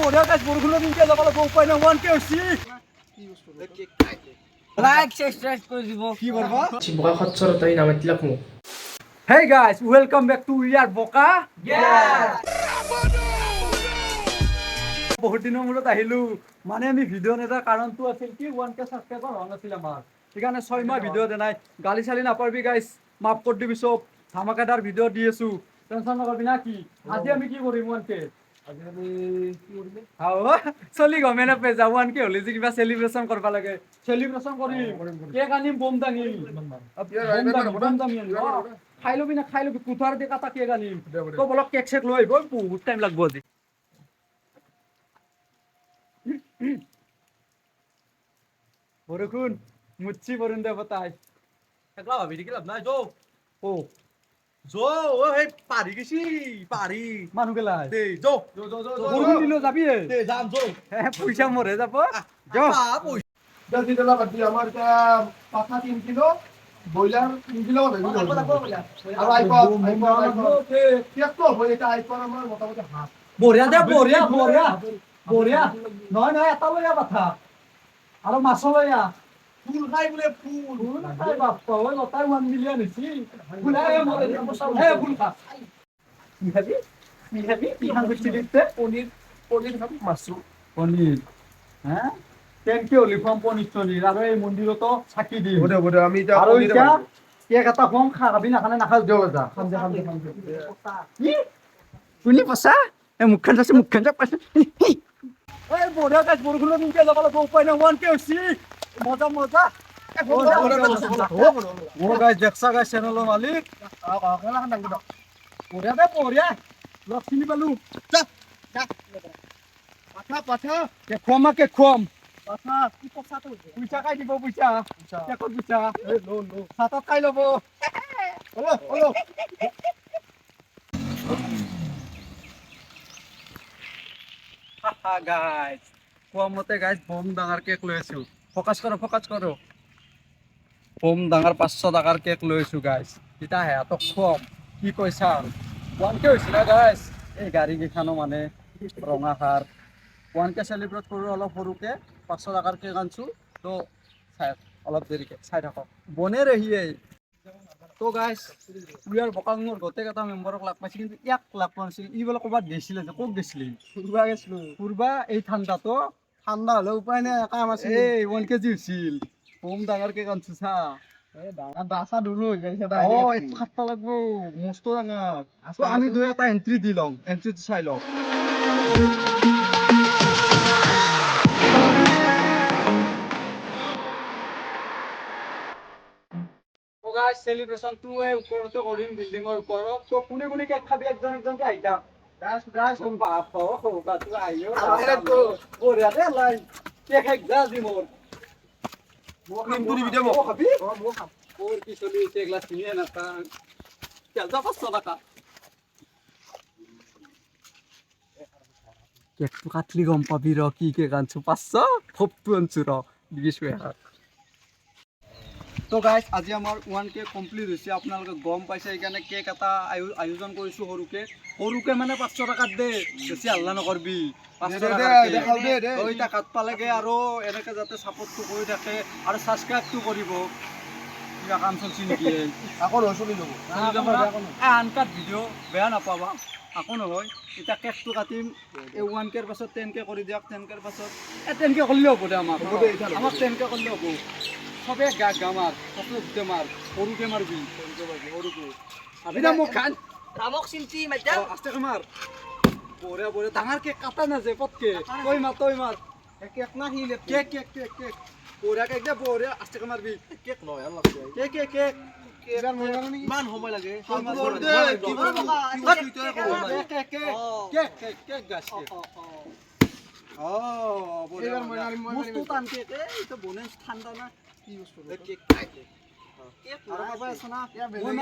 বঢ়িয়া গাইছ বৰষুণৰ দিন কিয় যাব লাগিব উপায় নাই 1K হৈছে লাইক সাবস্ক্ৰাইব কৰে দিব কি কৰবা বোকা খচ্চৰ তই নামাতিলাক মোক Hey guys, welcome back to We Are Boka. বহুত দিনৰ মূৰত আহিলো মানে আমি ভিডিঅ' নেদাৰ কাৰণটো আছিল কি 1K সাবস্ক্ৰাইবাৰ হোৱা নাছিল আমাৰ সেইকাৰণে 6 মাহ ভিডিঅ' দে নাই গালি চালি নাপাৰবি গাইছ মাফ কৰি দিবি চব ধামাকাদাৰ ভিডিঅ' দি আছো টেনচন নকৰবি না কি আজি আমি কি কৰিম 1K আজি আমি কি কৰিম চলি গমে নাপাই যা 1K হলে যে কিবা চেলিব্ৰেশ্যন কৰিব লাগে চেলিব্ৰেশ্যন কৰিম কেক আনিম বম দাঙিম বম দাঙিম খাই লবি না খাই লবি কুঠাৰ দি কাটা কেক আনিম তো বলক কেক চেক লৈ আহিব বহুত টাইম লাগব আজি বৰষুণ মুচ্ছি বৰুণ দেৱতাই একলা ভাবি দেখি লাভ নাই যৌ ও যৌ ও এই পাৰি গেছি পাৰি মানুহ গেলা দেই যৌ বৰষুণ দিলো যাবি দে যাম যৌ পইচা মৰে যাব যৌ জলদি দিলা বাদ দিয়া আমাৰ এটা পাঠা 3 কিলো ব্ৰইলাৰ 3 কিলো লাগিব আৰু আইপড কেকটো হ'ব এটা আইপড আমাৰ মোটামুটি হাফ বঢ়িয়া দে বঢ়িয়া বঢ়িয়া বঢ়িয়া নহয় নহয় এটা লৈ আ পাঠা আৰু মাছ লৈ আ ফুল খাই বোলে ফুল খাই বাপ্পা ঐ লতাই 1 মিলিয়ন হৈছে ফুলাই মৰে হে ফুল খা কি খাবি কি খান কৰছিস দিতে পনীৰ খাম মাছৰুম পনীৰ হ্যাঁ কেনকে অলিফাম পনীৰ আৰু এই মন্দিৰতো চাকি দিম বড় আমি এটা আৰু পনীৰ এতিয়া কেক এটা কম খাবি না খানে নাখাও দিও যা খাম দে কি শুনি পছা এই মুখখান আছে মুখখান যা পাছে এই বঢ়িয়া গাছ বৰষুণৰ দিন কিয় যাব লাগিব উপায় নাই 1K হৈছে মজা মজা ও গাইছ দেখছা গাইছ চেনেলৰ মালিক বঢ়িয়া দে বঢ়িয়া লগ চিনি পালো পাঠা কে খোৱাম কে খোৱাম পাঠা কি পচাটো পইচা খাই দিব পইচা কেকত পইচা হাতত খাই ল'ব হলো গাইজ কোৱা মতে গাইজ বম ডাঙৰ কেক লৈ আছো ফকাচ কৰক বম ডাঙৰ 500 টকাৰ কেক লৈ আছো গাইজ এতিয়া সিহঁতক খুৱাম কি কৈছা 1K হৈছে না গাইজ এই গাড়ী কেইখনো মানে ৰঙাখাৰ 1K চেলিব্ৰেট কৰোঁ অলপ সৰুকে 500 টকাৰ কেক আনছো তো অলপ দেৰিকে চাই থাকক বনে ৰহিয়ে তো গাইজ উই আৰ বকাঙৰ গোটেইকেইটা মেম্বাৰক লাগ পাইছে কিন্তু ইয়াক লাগ পোৱা নাছিল ই বোলে ক'ৰবাত গৈছিলে যে ক'ত গৈছিলি ফুৰবা গেছলো ফুৰবা এই ঠাণ্ডাটো ঠাণ্ডা হলে উপায় নাই কাম আছে এই 1K হৈছিল বম ডাঙৰ কেক আনছো চা এই ডাঙৰ দাসা দূৰো হৈ গৈছে এইটো খাটবা লাগব মস্ত ডাঙৰ তো আমি দুই এটা এন্ট্ৰি দি লওঁ এন্ট্ৰিটো চাই লওঁ গাইস সেলিব্ৰেশন টু এ উপৰতে কৰিম বিল্ডিংৰ ওপৰত তো কোনে কোনে কেক খাবি একজনকে আইতা গাইস কোন বাপ ho বাতু আইও বঢ়িয়া দে লাই কেক এক গাজি মোৰ কিন্তু ভিডিও মোক খাবি মই খাম ওর কি চলি এক গ্লাস নিয়ে না তা চল যা 500 টাকা কেকটো কাটলি গম পাবি ৰ কি কেক আনছো 500 থপটো আনছো ৰ দিছো এক তো গাইজ আজি আমাৰ 1K কমপ্লিট হৈছে আপোনালোকে গম পাইছে সেইকাৰণে কেক এটা আয়োজন কৰিছোঁ সৰুকে মানে 500 টকাত দে বেছি হাল্লা নকৰবি 500 টকা কাটবা লাগে আৰু এনেকৈ যাতে ছাপোৰ্টটো কৰি থাকে আৰু ছাবস্ক্ৰাইবটো কৰিব কিবা কাম চলছি নেকি আকৌ চলি যাব আনকাট ভিডিঅ' বেয়া নাপাবা আকৌ নহয় এতিয়া কেকটো কাটিম এই 1K ৰ পাছত 10K কৰি দিয়ক 10K ৰ পাছত 10K কৰিলে হ'ব দে আমাক 10K কৰিলে হ'ব সবে গামাৰ সকলো গুটে মাৰ সৰুকে মাৰবি সৰুকে আবি না মোক খান ৰামক চিন্তি মাইতা আস্তে মাৰ বড় ডাঙৰ কেক কাটা না যে পটকে তই মার কেক না হিলে কেক বড়া কেক দে বড়া আস্তে মারবি কেক নয় আল্লাহ কেক ইমান সময় লাগে কেক গাছ মস্ত টান কেক এই তো বনে ঠান্ডা না কি বস্তু কেক কেক আর বাবা আছে না মই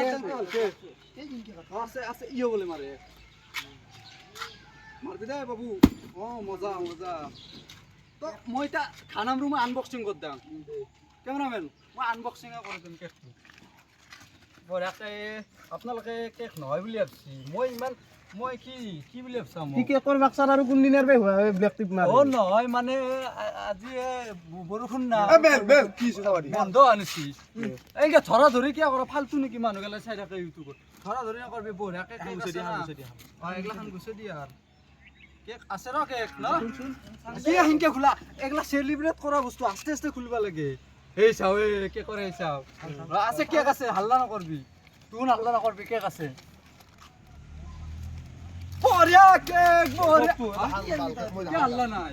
মারতে আছে ইও বলে মারে মারবি দে বাবু মজা তো মই তা খানাম রুমে আনবক্সিং কর দাম ক্যামেরাম্যান মই আনবক্সিং করে দিম কেকটো বঢ়িয়াকে আপোনালোকে কেক নহয় বুলি ভাবছি মই ইমান মই কি বুলি ভাবছা কি কেকৰ বাক্সাত আৰু কোনদিনাৰ বে হোৱা ব্লেক টিপ মাৰে অ নহয় মানে আজি বৰষুণ না বেল কি আছে চাবাদি বন্ধ আনিছি এইটা ধৰা ধৰি কিয় কৰা ফালতু নেকি মানুহ গেলে চাই থাকে ইউটিউবত ধৰা ধৰি নকৰবি বঢ়িয়াকে গুছে দিয়া এগলা খান গুছে দিয়া আৰু কেক আছে ন কেক ন কি হিনকে খোলা এগলা সেলিব্ৰেট কৰা বস্তু আস্তে আস্তে খুলবা লাগে এই চাও এই কেকৰ এই চাও আছে কেক আছে হাল্লা নকৰবি তুন হাল্লা নকৰবি কেক আছে বঢ়িয়া কেক বঢ়িয়া কি হাল্লা নাই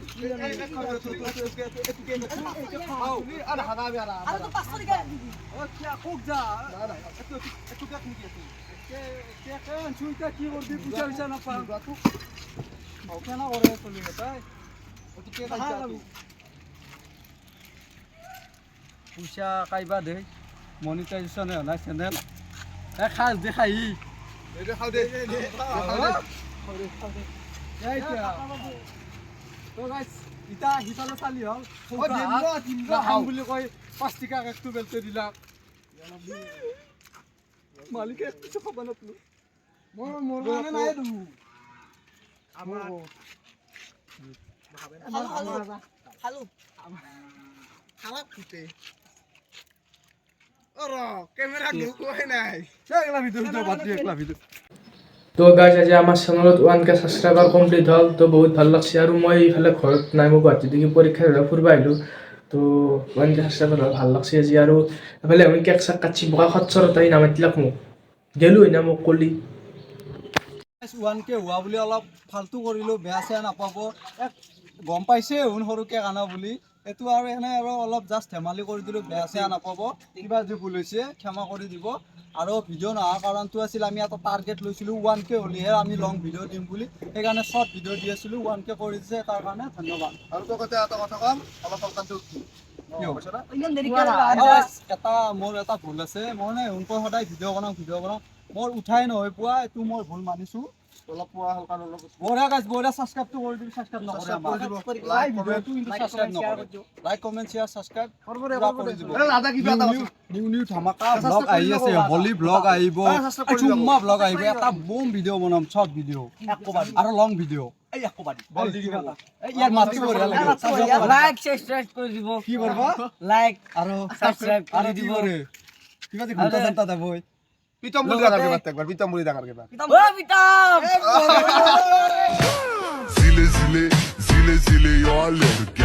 আৰে হাগাবি আৰা আৰু তো 500 টাকা দিবি ও কিয়া কোক যা একটু কেক নিকি আছে কেক চুইটা কি করবি পয়সা পয়সা না পা ওকে না করে চলি তাই ও তো কেক আইছা পয়সা কাইবা দে মনিটাইজেশন না চ্যানেল এ খাস দেখাই এটা খাও দে তো গাইস ইটা হিসালে চালি হল ও দিমলো হাম বুলি কই 5 টাকা একটু বেলতে দিলা মালিকে কিছু খবর নাতলু মোর মানে নাই দু আমার খালো খারাপ কুতে ওর ক্যামেরা ঢুকোই নাই একলা ভিডিও বাদ দিয়ে একলা ভিডিও তো গাইজ আজি আমাৰ চেনেলত 1K ছাবস্ক্ৰাইবাৰ কমপ্লিট হ'ল তো বহুত ভাল লাগছে আৰু মই ইফালে ঘৰত নাই মই গুৱাহাটী দেখি পৰীক্ষা ফুৰিব আহিলোঁ তো 1K ছাবস্ক্ৰাইবাৰ হ'ল ভাল লাগছে আজি আৰু এফালে আমি কেক চাক কাটছি বোকা খচ্চৰত আহি নামাতিলাক মোক গেলোঁ না মোক কলি 1K হোৱা বুলি অলপ ফালতু কৰিলো বেয়া চেয়া নাপাব গম পাইছে হুন সৰুকে কানা বুলি এটো আৰু এনে আৰু অলপ জাষ্ট ধেমালি কৰি দিলো বেয়া চেয়া নাপাব কিবা যে ভুল হৈছে ক্ষমা কৰি দিব আৰু ভিডিঅ' নহা কাৰণটো আছিল আমি এটা টাৰ্গেট লৈছিলো 1K হলিহে আমি লং ভিডিঅ' দিম বুলি সেইকাৰণে শৰ্ট ভিডিঅ' দি আছিলো 1K কৰি দিছে তাৰ কাৰণে ধন্যবাদ আৰু তো কথা এটা কথা কম অলপ অলপ কি হ'ব ইমান দেৰি এটা মোৰ এটা ভুল আছে মই মানে হুনকৈ সদায় ভিডিঅ' বনাওঁ মোৰ উঠাই নহয় পোৱা এইটো মই ভুল মানিছো অলপ পোৱা হালকা অলপ বঢ়িয়া গাইজ বঢ়িয়া সাবস্ক্ৰাইবটো কৰি দিবি সাবস্ক্ৰাইব নকৰে লাইক ভিডিঅ'টো কিন্তু সাবস্ক্ৰাইব নকৰে লাইক কমেন্ট শেয়াৰ সাবস্ক্ৰাইব কৰি দিব আরে দাদা কি কথা আছে নিউ ধামাকা ব্লগ আহি আছে হলি ব্লগ আহিব চুম্মা ব্লগ আহিব এটা বম ভিডিঅ' বনাম শৰ্ট ভিডিঅ' আৰু লং ভিডিঅ' এই একবাৰি বল দি কিনা ইয়াৰ মাতটো বঢ়িয়া লাগে লাইক সাবস্ক্ৰাইব কৰে দিব কি কৰবা লাইক আৰু সাবস্ক্ৰাইব আৰু কৰে কি দিব কৰে কিবা যে ঘন্টা ঘন্টা যাবই পিতম্বুরি দাঁড়ার কে একবার পিতম্বুরি দাঁড়ার কে ও বিতাম Zile zile, zile zile, eu alerg,